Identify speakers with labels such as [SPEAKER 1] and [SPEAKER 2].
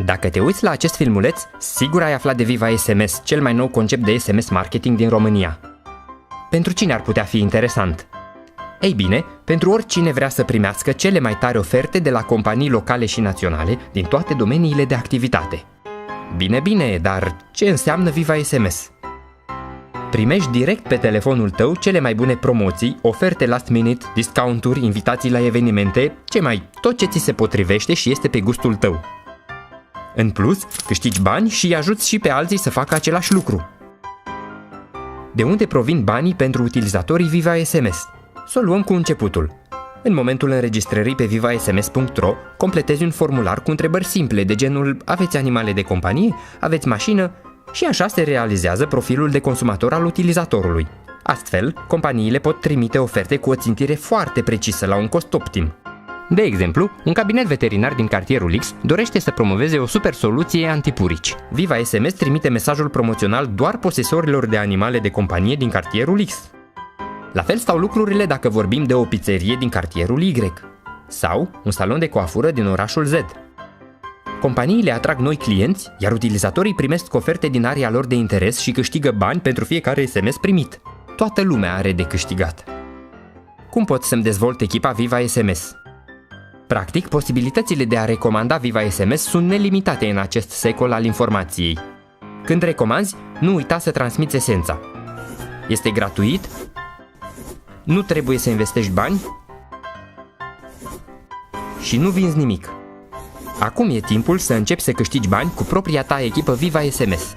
[SPEAKER 1] Dacă te uiți la acest filmuleț, sigur ai aflat de Viva SMS, cel mai nou concept de SMS marketing din România. Pentru cine ar putea fi interesant? Ei bine, pentru oricine vrea să primească cele mai tari oferte de la companii locale și naționale din toate domeniile de activitate. Bine, dar ce înseamnă Viva SMS? Primești direct pe telefonul tău cele mai bune promoții, oferte last minute, discounturi, invitații la evenimente, tot ce ți se potrivește și este pe gustul tău. În plus, câștigi bani și îi ajuți și pe alții să facă același lucru. De unde provin banii pentru utilizatorii Viva SMS? Să o luăm cu începutul. În momentul înregistrării pe vivasms.ro, completezi un formular cu întrebări simple de genul: aveți animale de companie? Aveți mașină? Și așa se realizează profilul de consumator al utilizatorului. Astfel, companiile pot trimite oferte cu o țintire foarte precisă la un cost optim. De exemplu, un cabinet veterinar din cartierul X dorește să promoveze o super soluție antipurici. Viva SMS trimite mesajul promoțional doar posesorilor de animale de companie din cartierul X. La fel stau lucrurile dacă vorbim de o pizzerie din cartierul Y sau un salon de coafură din orașul Z. Companiile atrag noi clienți, iar utilizatorii primesc oferte din area lor de interes și câștigă bani pentru fiecare SMS primit. Toată lumea are de câștigat. Cum pot să-mi dezvolt echipa Viva SMS? Practic, posibilitățile de a recomanda Viva SMS sunt nelimitate în acest secol al informației. Când recomanzi, nu uita să transmiți esența. Este gratuit, nu trebuie să investești bani și nu vinzi nimic. Acum e timpul să începi să câștigi bani cu propria ta echipă Viva SMS.